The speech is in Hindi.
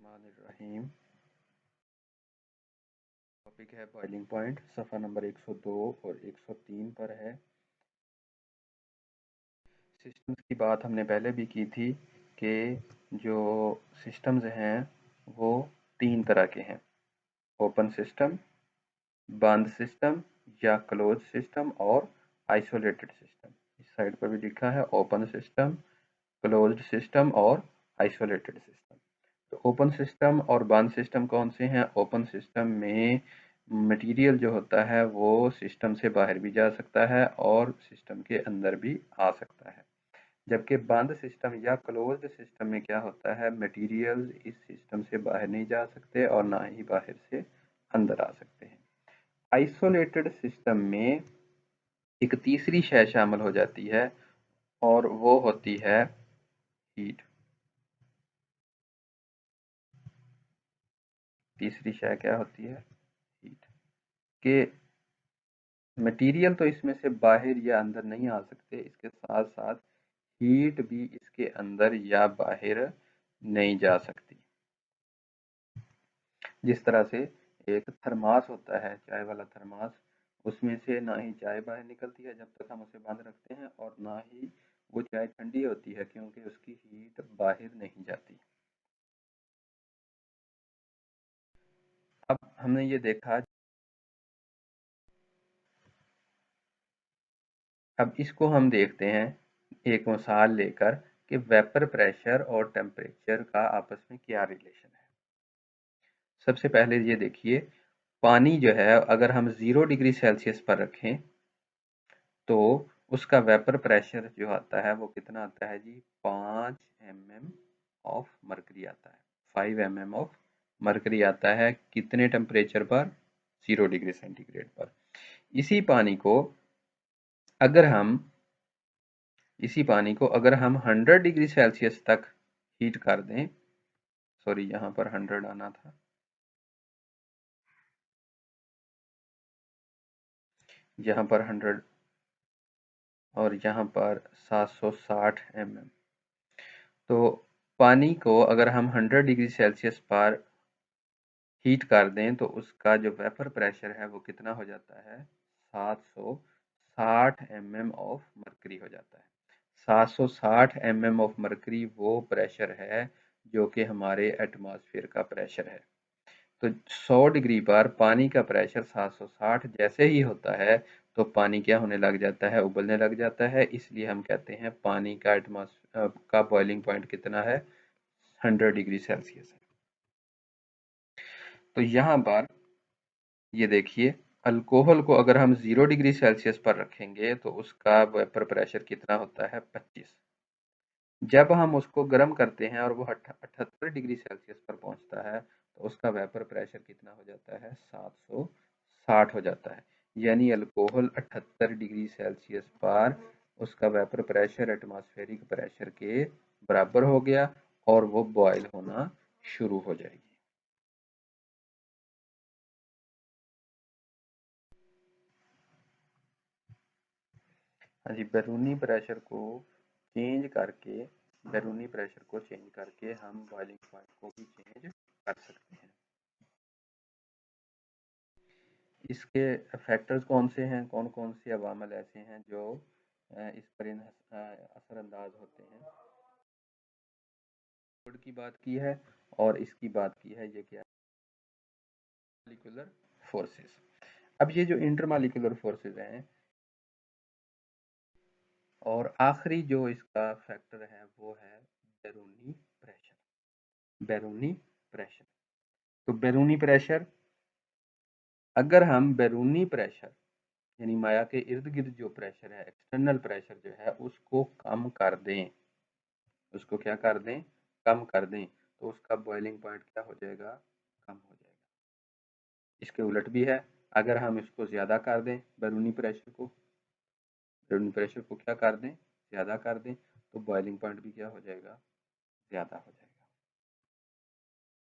बिस्मिल्लाहिर्रहमानिर्रहीम। टॉपिक है बॉइलिंग पॉइंट, सफ़ा नंबर 102 और 103 पर है। सिस्टम्स की बात हमने पहले भी की थी कि जो सिस्टम्स हैं वो 3 तरह के हैं, ओपन सिस्टम, बंद सिस्टम या क्लोज सिस्टम और आइसोलेटेड सिस्टम। इस साइड पर भी लिखा है ओपन सिस्टम, क्लोज्ड सिस्टम और आइसोलेटेड सिस्टम। तो ओपन सिस्टम और बंद सिस्टम कौन से हैं? ओपन सिस्टम में मटेरियल जो होता है वो सिस्टम से बाहर भी जा सकता है और सिस्टम के अंदर भी आ सकता है, जबकि बंद सिस्टम या क्लोज्ड सिस्टम में क्या होता है, मटेरियल इस सिस्टम से बाहर नहीं जा सकते और ना ही बाहर से अंदर आ सकते हैं। आइसोलेटेड सिस्टम में एक तीसरी शय शामिल हो जाती है और वो होती है हीट। तीसरी शय क्या होती है? हीट। के मटेरियल तो इसमें से बाहर या अंदर नहीं आ सकते, इसके साथ साथ हीट भी इसके अंदर या बाहर नहीं जा सकती। जिस तरह से एक थर्मास होता है, चाय वाला थर्मास, उसमें से ना ही चाय बाहर निकलती है जब तक हम उसे बंद रखते हैं और ना ही वो चाय ठंडी होती है क्योंकि उसकी हीट बाहर नहीं जाती। अब हमने ये देखा, अब इसको हम देखते हैं एक मिसाल लेकर कि वेपर प्रेशर और टेम्परेचर का आपस में क्या रिलेशन है। सबसे पहले ये देखिए, पानी जो है अगर हम 0 डिग्री सेल्सियस पर रखें तो उसका वेपर प्रेशर जो आता है वो कितना आता है जी? 5 mm ऑफ मरकरी आता है। 5 mm ऑफ मरकरी आता है कितने टेम्परेचर पर? 0 डिग्री सेंटीग्रेड पर। इसी पानी को अगर हम 100 डिग्री सेल्सियस तक हीट कर दें, सॉरी यहाँ पर 100 आना था, यहाँ पर 100 और यहाँ पर 760 mm। तो पानी को अगर हम 100 डिग्री सेल्सियस पर हीट कर दें तो उसका जो वेपर प्रेशर है वो कितना हो जाता है? 760 mm ऑफ मरकरी हो जाता है। 760 mm ऑफ मरकरी वो प्रेशर है जो कि हमारे एटमॉस्फेयर का प्रेशर है। तो 100 डिग्री पर पानी का प्रेशर 760 जैसे ही होता है तो पानी क्या होने लग जाता है? उबलने लग जाता है। इसलिए हम कहते हैं पानी का का बॉइलिंग पॉइंट कितना है? 100 डिग्री सेल्सियस है। तो यहाँ पर ये देखिए, अल्कोहल को अगर हम 0 डिग्री सेल्सियस पर रखेंगे तो उसका वेपर प्रेशर कितना होता है? 25। जब हम उसको गर्म करते हैं और वो 78 डिग्री सेल्सियस पर पहुंचता है तो उसका वेपर प्रेशर कितना हो जाता है? 760 हो जाता है। यानी अल्कोहल 78 डिग्री सेल्सियस पर उसका वेपर प्रेशर एटमॉस्फेरिक प्रेशर के बराबर हो गया और वो बॉयल होना शुरू हो जाएगी। हाँ जी, बैरूनी प्रेशर को चेंज करके हम बॉइलिंग पॉइंट को भी चेंज कर सकते हैं। इसके फैक्टर्स कौन से हैं, कौन कौन से अवामल ऐसे हैं जो इस पर असरअंदाज होते हैं? कोड की बात की है और इसकी बात की है, ये क्या है? Molecular forces. अब ये जो इंटरमॉलिक्यूलर फोर्सेस हैं और आखिरी जो इसका फैक्टर है वो है बैरूनी प्रेशर। बैरूनी प्रेशर, तो बैरूनी प्रेशर, अगर हम बैरूनी प्रेशर यानी माया के इर्द गिर्द जो प्रेशर है, एक्सटर्नल प्रेशर जो है, उसको कम कर दें, उसको क्या कर दें? कम कर दें, तो उसका बॉइलिंग पॉइंट क्या हो जाएगा? कम हो जाएगा। इसके उलट भी है, अगर हम इसको ज़्यादा कर दें, बैरूनी प्रेशर को क्या कर दें? ज़्यादा कर दें, तो बॉइलिंग पॉइंट भी क्या हो जाएगा? ज़्यादा हो जाएगा।